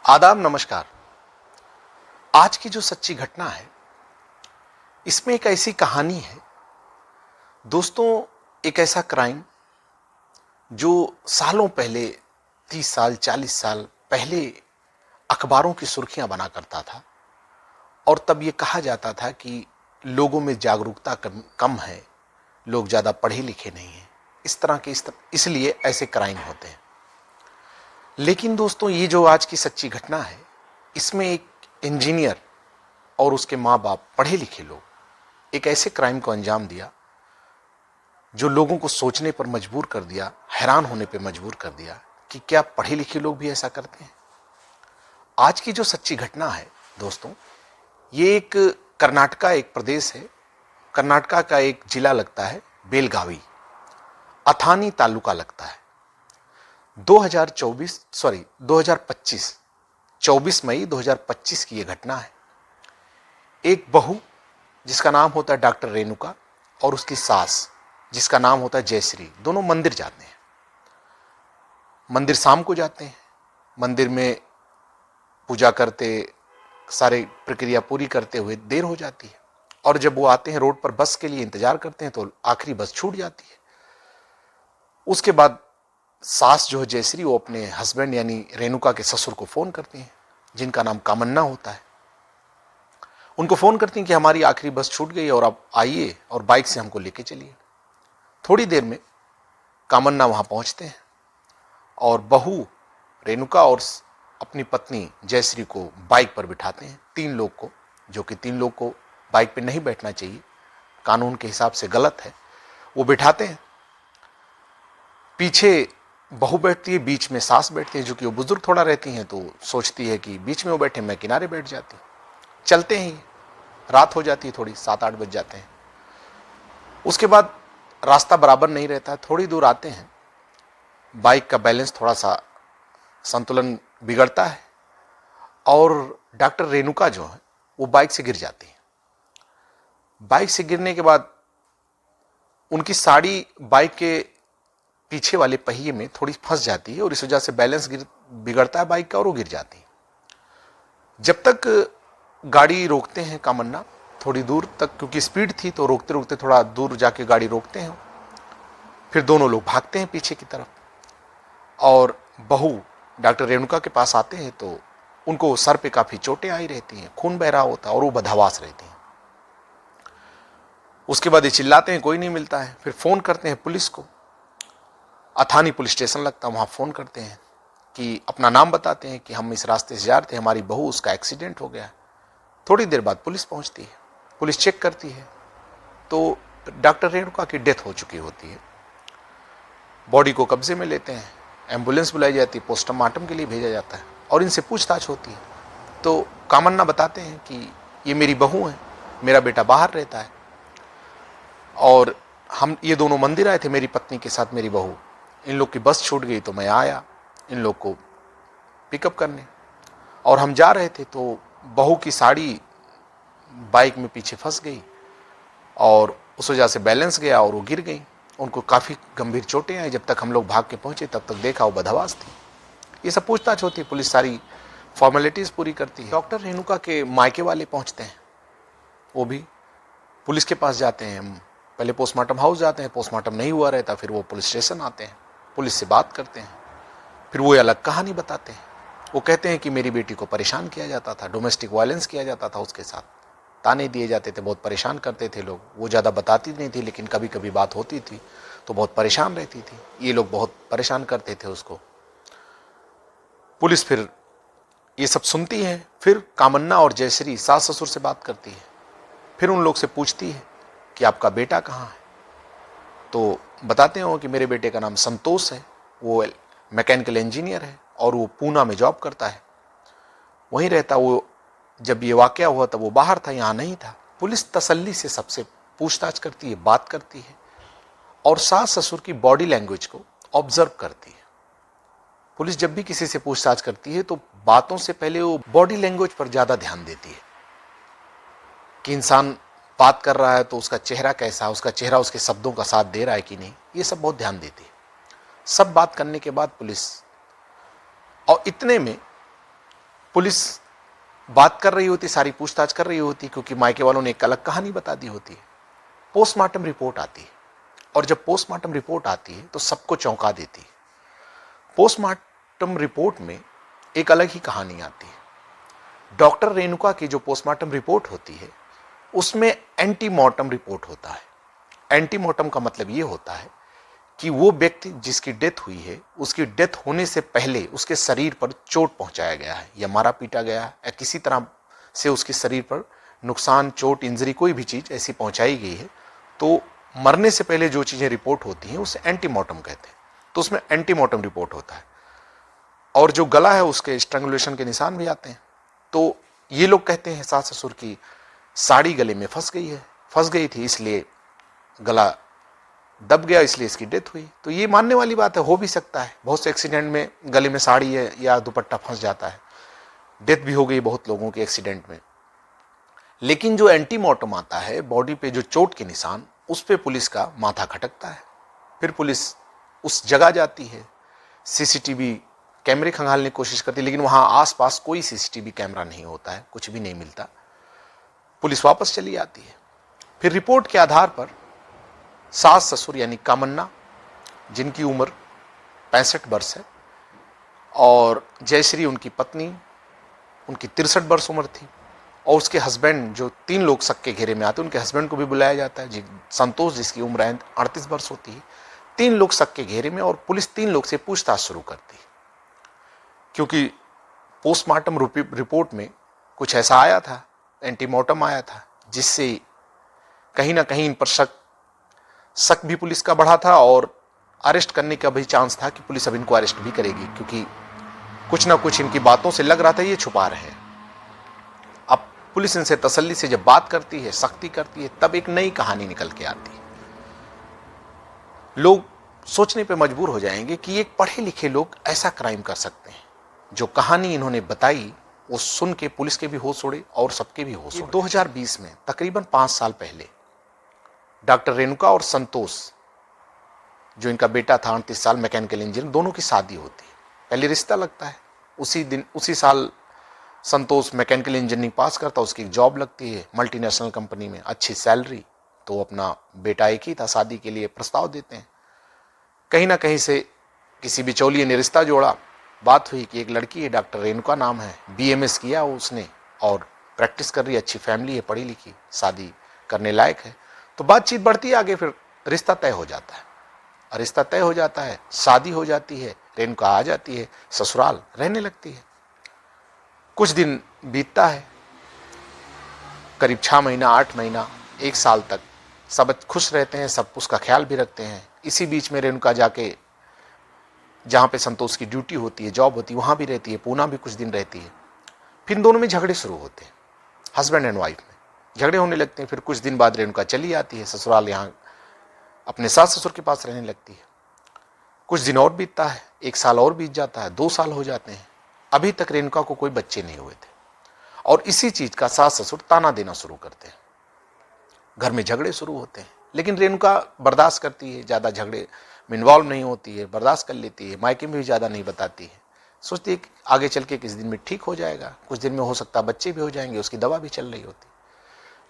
आदाब नमस्कार। आज की जो सच्ची घटना है इसमें एक ऐसी कहानी है दोस्तों, एक ऐसा क्राइम जो सालों पहले 30 साल 40 साल पहले अखबारों की सुर्खियां बना करता था। और तब ये कहा जाता था कि लोगों में जागरूकता कम है, लोग ज्यादा पढ़े लिखे नहीं हैं, इस तरह के इसलिए ऐसे क्राइम होते हैं। लेकिन दोस्तों, ये जो आज की सच्ची घटना है इसमें एक इंजीनियर और उसके माँ बाप पढ़े लिखे लोग एक ऐसे क्राइम को अंजाम दिया जो लोगों को सोचने पर मजबूर कर दिया, हैरान होने पर मजबूर कर दिया कि क्या पढ़े लिखे लोग भी ऐसा करते हैं। आज की जो सच्ची घटना है दोस्तों, ये एक कर्नाटका एक प्रदेश है, कर्नाटका का एक जिला लगता है बेलगावी, अथानी तालुका लगता है। 24 मई 2025 की यह घटना है। एक बहू जिसका नाम होता है डॉक्टर रेणुका और उसकी सास जिसका नाम होता है जयश्री, दोनों मंदिर जाते हैं। मंदिर शाम को जाते हैं, मंदिर में पूजा करते, सारी प्रक्रिया पूरी करते हुए देर हो जाती है। और जब वो आते हैं रोड पर बस के लिए इंतजार करते हैं तो आखिरी बस छूट जाती है। उसके बाद सास जो है जयश्री, वो अपने हस्बैंड यानी रेणुका के ससुर को फोन करती हैं जिनका नाम कामन्ना होता है। उनको फोन करती हैं कि हमारी आखिरी बस छूट गई और आप आइए और बाइक से हमको लेके चलिए। थोड़ी देर में कामन्ना वहां पहुंचते हैं और बहू रेणुका और अपनी पत्नी जयश्री को बाइक पर बिठाते हैं। 3 लोग को, जो कि 3 लोग को बाइक पे नहीं बैठना चाहिए, कानून के हिसाब से गलत है, वो बिठाते हैं। पीछे बहू बैठती है, बीच में सास बैठती है, जो कि वो बुजुर्ग थोड़ा रहती हैं तो सोचती है कि बीच में वो बैठे, मैं किनारे बैठ जाती हूँ। चलते ही रात हो जाती है, थोड़ी 7-8 बज जाते हैं। उसके बाद रास्ता बराबर नहीं रहता है, थोड़ी दूर आते हैं, बाइक का बैलेंस थोड़ा सा संतुलन बिगड़ता है और डॉक्टर रेणुका जो है वो बाइक से गिर जाती है। बाइक से गिरने के बाद उनकी साड़ी बाइक के पीछे वाले पहिए में थोड़ी फंस जाती है और इस वजह से बैलेंस बिगड़ता है बाइक का और वो गिर जाती है। जब तक गाड़ी रोकते हैं कामन्ना, थोड़ी दूर तक, क्योंकि स्पीड थी तो रोकते रोकते थोड़ा दूर जाके गाड़ी रोकते हैं। फिर दोनों लोग भागते हैं पीछे की तरफ और बहू डॉक्टर रेणुका के पास आते हैं तो उनको सर पे काफी चोटें आई रहती हैं, खून बह रहा होता है और वो बदहवास रहती हैं। उसके बाद ये चिल्लाते हैं, कोई नहीं मिलता है। फिर फोन करते हैं पुलिस को, अथानी पुलिस स्टेशन लगता है, वहां फोन करते हैं कि अपना नाम बताते हैं कि हम इस रास्ते से जा रहे थे, हमारी बहू, उसका एक्सीडेंट हो गया। थोड़ी देर बाद पुलिस पहुंचती है, पुलिस चेक करती है तो डॉक्टर रेणुका की डेथ हो चुकी होती है। बॉडी को कब्जे में लेते हैं, एम्बुलेंस बुलाई जाती है, पोस्टमार्टम के लिए भेजा जाता है और इनसे पूछताछ होती है। तो कामन्ना बताते हैं कि ये मेरी बहू है, मेरा बेटा बाहर रहता है और हम ये दोनों मंदिर आए थे मेरी पत्नी के साथ, मेरी बहू, इन लोग की बस छूट गई तो मैं आया इन लोग को पिकअप करने और हम जा रहे थे तो बहू की साड़ी बाइक में पीछे फंस गई और उस वजह से बैलेंस गया और वो गिर गई। उनको काफ़ी गंभीर चोटें आई। जब तक हम लोग भाग के पहुंचे तब तक देखा वो बदहवास थी। ये सब पूछताछ होती है, पुलिस सारी फॉर्मेलिटीज़ पूरी करती है। डॉक्टर रेणुका के मायके वाले पहुंचते हैं, वो भी पुलिस के पास जाते हैं। पहले पोस्टमार्टम हाउस जाते हैं, पोस्टमार्टम नहीं हुआ रहता, फिर वो पुलिस स्टेशन आते हैं, पुलिस से बात करते हैं। फिर वो अलग कहानी बताते हैं। वो कहते हैं कि मेरी बेटी को परेशान किया जाता था, डोमेस्टिक वायलेंस किया जाता था उसके साथ, ताने दिए जाते थे, बहुत परेशान करते थे लोग। वो ज़्यादा बताती नहीं थी लेकिन कभी कभी बात होती थी तो बहुत परेशान रहती थी। ये लोग बहुत परेशान करते थे उसको। पुलिस फिर ये सब सुनती है। फिर कामन्ना और जयश्री सास ससुर से बात करती है। फिर उन लोग से पूछती है कि आपका बेटा कहाँ है। तो बताते हो कि मेरे बेटे का नाम संतोष है, वो मैकेनिकल इंजीनियर है और वो पूना में जॉब करता है, वहीं रहता। वो जब ये वाकया हुआ तब वो बाहर था, यहाँ नहीं था। पुलिस तसल्ली से सबसे पूछताछ करती है, बात करती है और सास ससुर की बॉडी लैंग्वेज को ऑब्जर्व करती है। पुलिस जब भी किसी से पूछताछ करती है तो बातों से पहले वो बॉडी लैंग्वेज पर ज्यादा ध्यान देती है कि इंसान बात कर रहा है तो उसका चेहरा कैसा, उसका चेहरा उसके शब्दों का साथ दे रहा है कि नहीं, ये सब बहुत ध्यान देती है। सब बात करने के बाद पुलिस, और इतने में पुलिस बात कर रही होती, सारी पूछताछ कर रही होती, क्योंकि मायके वालों ने एक अलग कहानी बता दी होती है। पोस्टमार्टम रिपोर्ट आती है, और जब पोस्टमार्टम रिपोर्ट आती है तो सबको चौंका देती है। पोस्टमार्टम रिपोर्ट में एक अलग ही कहानी आती है। डॉक्टर रेणुका की जो पोस्टमार्टम रिपोर्ट होती है उसमें एंटीमॉर्टम रिपोर्ट होता है। एंटीमॉर्टम का मतलब यह होता है कि वो व्यक्ति जिसकी डेथ हुई है, उसकी डेथ होने से पहले उसके शरीर पर चोट पहुंचाया गया है, या मारा पीटा गया है, या किसी तरह से उसके शरीर पर नुकसान, चोट, इंजरी, कोई भी चीज ऐसी पहुंचाई गई है, तो मरने से पहले जो चीजें रिपोर्ट होती हैं उसे एंटीमॉर्टम कहते हैं। तो उसमें एंटीमॉर्टम रिपोर्ट होता है। और जो गला है उसके स्ट्रैंगुलेशन के निशान भी आते हैं। तो ये लोग कहते हैं सास ससुर की साड़ी गले में फंस गई थी, इसलिए गला दब गया, इसलिए इसकी डेथ हुई। तो ये मानने वाली बात है, हो भी सकता है। बहुत से एक्सीडेंट में गले में साड़ी है या दुपट्टा फंस जाता है, डेथ भी हो गई बहुत लोगों के एक्सीडेंट में। लेकिन जो एंटीमॉर्टम आता है, बॉडी पे जो चोट के निशान, उस पे पुलिस का माथा खटकता है। फिर पुलिस उस जगह जाती है, सीसीटीवी कैमरे खंगालने की कोशिश करती है, लेकिन वहां आसपास कोई सीसीटीवी कैमरा नहीं होता है, कुछ भी नहीं मिलता। पुलिस वापस चली आती है। फिर रिपोर्ट के आधार पर सास ससुर यानी कामन्ना, जिनकी उम्र 65 वर्ष है, और जयश्री उनकी पत्नी, उनकी 63 वर्ष उम्र थी, और उसके हस्बैंड, जो 3 लोग सबके घेरे में आते हैं, उनके हस्बैंड को भी बुलाया जाता है, संतोष, जिसकी उम्र 38 वर्ष होती है। 3 लोग सबके घेरे में, और पुलिस 3 लोग से पूछताछ शुरू करती है, क्योंकि पोस्टमार्टम रिपोर्ट में कुछ ऐसा आया था, एंटीमॉर्टम आया था, जिससे कहीं ना कहीं इन पर शक भी पुलिस का बढ़ा था, और अरेस्ट करने का भी चांस था कि पुलिस अब इनको अरेस्ट भी करेगी, क्योंकि कुछ ना कुछ इनकी बातों से लग रहा था ये छुपा रहे हैं। अब पुलिस इनसे तसल्ली से जब बात करती है, सख्ती करती है, तब एक नई कहानी निकल के आती है। लोग सोचने पे मजबूर हो जाएंगे कि एक पढ़े लिखे लोग ऐसा क्राइम कर सकते हैं। जो कहानी इन्होंने बताई वो सुन के पुलिस के भी होश उड़े और सबके भी होश उड़े। 2020 में, तकरीबन 5 साल पहले, डॉक्टर रेणुका और संतोष, जो इनका बेटा था 38 साल, मैकेनिकल इंजीनियर, दोनों की शादी होती है। पहले रिश्ता लगता है, उसी साल संतोष मैकेनिकल इंजीनियरिंग पास करता, उसकी एक जॉब लगती है मल्टीनेशनल कंपनी में, अच्छी सैलरी। तो अपना बेटा एक ही था, शादी के लिए प्रस्ताव देते हैं। कहीं ना कहीं से किसी बिचौलिए ने रिश्ता जोड़ा। बात हुई कि एक लड़की है, डॉक्टर रेणुका नाम है, बीएमएस किया उसने और प्रैक्टिस कर रही है, अच्छी फैमिली है, पढ़ी लिखी, शादी करने लायक है। तो बातचीत बढ़ती है आगे, फिर रिश्ता तय हो जाता है। रिश्ता तय हो जाता है, शादी हो जाती है, रेणुका आ जाती है ससुराल, रहने लगती है। कुछ दिन बीतता है, करीब 6 महीना, 8 महीना, 1 साल तक सब खुश रहते हैं, सब उसका ख्याल भी रखते हैं। इसी बीच में रेणुका जाके, जहाँ पे संतोष की ड्यूटी होती है, जॉब होती है, वहाँ भी रहती है, पूना भी कुछ दिन रहती है। फिर दोनों में झगड़े शुरू होते हैं, हस्बैंड एंड वाइफ में झगड़े होने लगते हैं। फिर कुछ दिन बाद रेणुका चली आती है ससुराल, यहाँ अपने सास ससुर के पास रहने लगती है। कुछ दिन और बीतता है, 1 साल और बीत जाता है, 2 साल हो जाते हैं। अभी तक रेणुका को कोई बच्चे नहीं हुए थे, और इसी चीज का सास ससुर ताना देना शुरू करते हैं। घर में झगड़े शुरू होते हैं, लेकिन रेणुका बर्दाश्त करती है, ज्यादा झगड़े में इन्वॉल्व नहीं होती है, बर्दाश्त कर लेती है, मायके में भी ज्यादा नहीं बताती है। सोचती है कि आगे चल के किस दिन में ठीक हो जाएगा, कुछ दिन में हो सकता है बच्चे भी हो जाएंगे, उसकी दवा भी चल रही होती।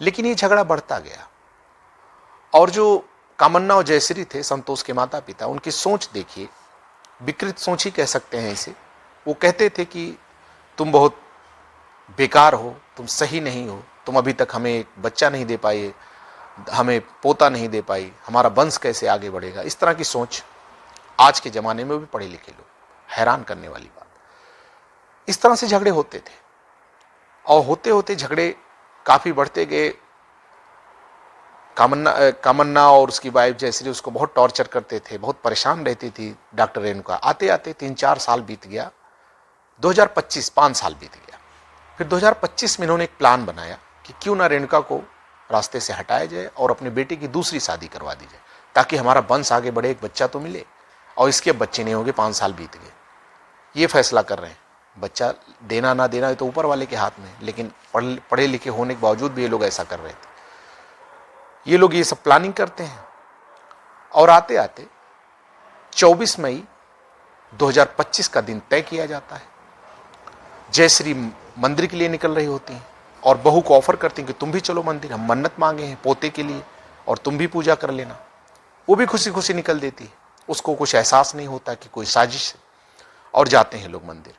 लेकिन ये झगड़ा बढ़ता गया, और जो कामन्ना और जयश्री थे, संतोष के माता पिता, उनकी सोच देखिए, विकृत सोच ही कह सकते हैं इसे। वो कहते थे कि तुम बहुत बेकार हो, तुम सही नहीं हो, तुम अभी तक हमें एक बच्चा नहीं दे पाए, हमें पोता नहीं दे पाई, हमारा वंश कैसे आगे बढ़ेगा। इस तरह की सोच आज के ज़माने में भी पढ़े लिखे लोग, हैरान करने वाली बात। इस तरह से झगड़े होते थे, और होते होते झगड़े काफ़ी बढ़ते गए। कामन्ना और उसकी वाइफ जयश्री उसको बहुत टॉर्चर करते थे, बहुत परेशान रहती थी डॉक्टर रेणुका। आते आते 3-4 साल बीत गया, 2025 5 साल बीत गया। फिर 2025 में इन्होंने एक प्लान बनाया कि क्यों ना रेणुका को रास्ते से हटाया जाए और अपने बेटे की दूसरी शादी करवा दी जाए, ताकि हमारा वंश आगे बढ़े, एक बच्चा तो मिले। और इसके बच्चे नहीं होंगे, 5 साल बीत गए। ये फैसला कर रहे हैं, बच्चा देना ना देना है तो ऊपर वाले के हाथ में, लेकिन पढ़े लिखे होने के बावजूद भी ये लोग ऐसा कर रहे थे। ये लोग ये सब प्लानिंग करते हैं, और आते आते 24 मई 2025 का दिन तय किया जाता है, जयश्री मंदिर के लिए निकल रही होती हैं और बहू को ऑफर करती हैं कि तुम भी चलो मंदिर, हम मन्नत मांगे हैं पोते के लिए और तुम भी पूजा कर लेना। वो भी खुशी खुशी निकल देती है, उसको कुछ एहसास नहीं होता कि कोई साजिश है। और जाते हैं लोग मंदिर।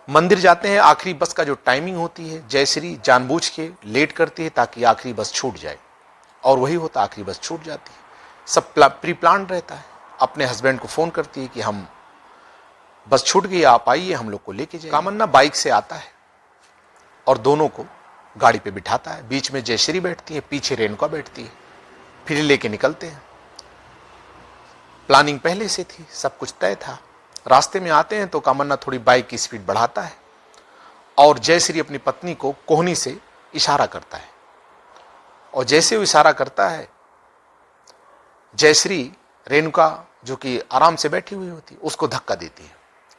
मंदिर जाते हैं, आखिरी बस का जो टाइमिंग होती है, जयश्री जानबूझ के लेट करती है ताकि आखिरी बस छूट जाए, और वही होता, आखिरी बस छूट जाती है। सब प्री प्लान रहता है। अपने हस्बैंड को फोन करती है कि हम बस छूट गई, आप आइए, हम लोग को लेके जाइए। कामन्ना बाइक से आता है और दोनों को गाड़ी पे बिठाता है। बीच में जयश्री बैठती है, पीछे रेणुका बैठती है। फिर लेके निकलते हैं। प्लानिंग पहले से थी, सब कुछ तय था। रास्ते में आते हैं तो कामन्ना थोड़ी बाइक की स्पीड बढ़ाता है और जयश्री अपनी पत्नी को कोहनी से इशारा करता है, और जैसे वो इशारा करता है, जयश्री रेणुका जो कि आराम से बैठी हुई होती है उसको धक्का देती है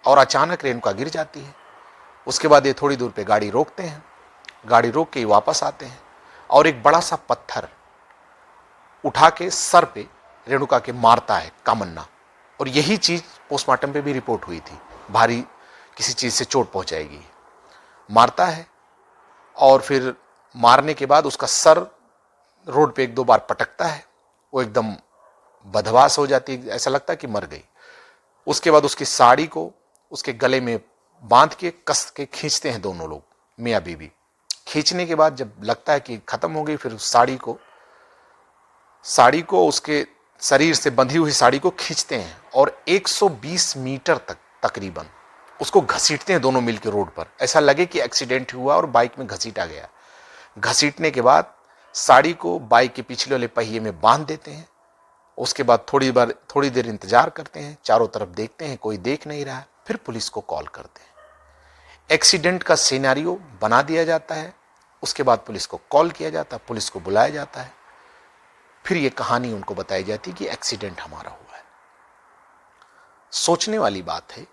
और अचानक रेणुका गिर जाती है। उसके बाद ये थोड़ी दूर पे गाड़ी रोकते हैं, गाड़ी रोक के वापस आते हैं और एक बड़ा सा पत्थर उठा के सर पे रेणुका के मारता है कामन्ना। और यही चीज पोस्टमार्टम पे भी रिपोर्ट हुई थी, भारी किसी चीज से चोट पहुंचाएगी। मारता है और फिर मारने के बाद उसका सर रोड पे 1-2 बार पटकता है, वो एकदम बदहवास हो जाती है, ऐसा लगता है कि मर गई। उसके बाद उसकी साड़ी को उसके गले में बांध के कस के खींचते हैं दोनों लोग, मियाँ बीवी। खींचने के बाद जब लगता है कि खत्म हो गई, फिर उस साड़ी को उसके शरीर से बंधी हुई साड़ी को खींचते हैं और 120 मीटर तक तकरीबन उसको घसीटते हैं दोनों मिलकर रोड पर। ऐसा लगे कि एक्सीडेंट हुआ और बाइक में घसीटा गया। घसीटने के बाद साड़ी को बाइक के पिछले वाले पहिए में बांध देते हैं। उसके बाद थोड़ी देर इंतजार करते हैं, चारों तरफ देखते हैं, कोई देख नहीं रहा है। फिर पुलिस को कॉल करते हैं। एक्सीडेंट का सिनेरियो बना दिया जाता है। उसके बाद पुलिस को कॉल किया जाता है, पुलिस को बुलाया जाता है। फिर ये कहानी उनको बताई जाती है कि एक्सीडेंट हमारा हुआ है। सोचने वाली बात है,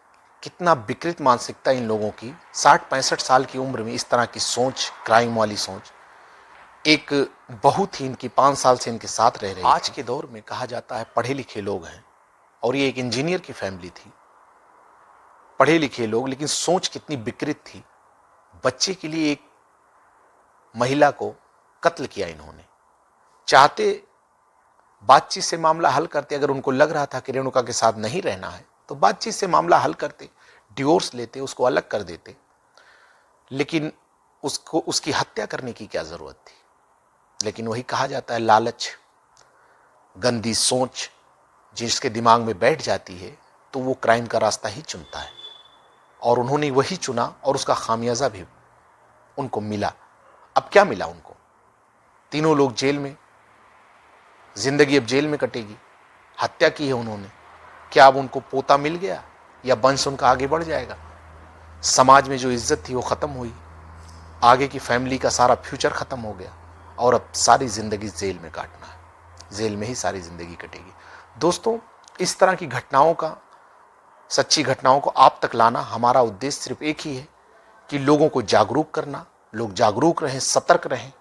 कितना विकृत मानसिकता इन लोगों की। 60-65 साल की उम्र में इस तरह की सोच, क्राइम वाली सोच। एक बहू थी इनकी, 5 साल से इनके साथ रह रही। आज के दौर में कहा जाता है पढ़े लिखे लोग हैं, और ये एक इंजीनियर की फैमिली थी, पढ़े लिखे लोग, लेकिन सोच कितनी विकृत थी। बच्चे के लिए एक महिला को कत्ल किया इन्होंने। चाहते बातचीत से मामला हल करते, अगर उनको लग रहा था कि रेणुका के साथ नहीं रहना है तो बातचीत से मामला हल करते, डिवोर्स लेते, उसको अलग कर देते। लेकिन उसको उसकी हत्या करने की क्या जरूरत थी। लेकिन वही कहा जाता है, लालच, गंदी सोच जिसके दिमाग में बैठ जाती है तो वो क्राइम का रास्ता ही चुनता है। और उन्होंने वही चुना और उसका खामियाजा भी उनको मिला। अब क्या मिला उनको? तीनों लोग जेल में, जिंदगी अब जेल में कटेगी। हत्या की है उन्होंने। क्या अब उनको पोता मिल गया या वंश उनका आगे बढ़ जाएगा? समाज में जो इज्जत थी वो खत्म हुई, आगे की फैमिली का सारा फ्यूचर खत्म हो गया, और अब सारी जिंदगी जेल में काटना है। जेल में ही सारी जिंदगी कटेगी। दोस्तों, इस तरह की घटनाओं का, सच्ची घटनाओं को आप तक लाना हमारा उद्देश्य सिर्फ एक ही है कि लोगों को जागरूक करना। लोग जागरूक रहें, सतर्क रहें,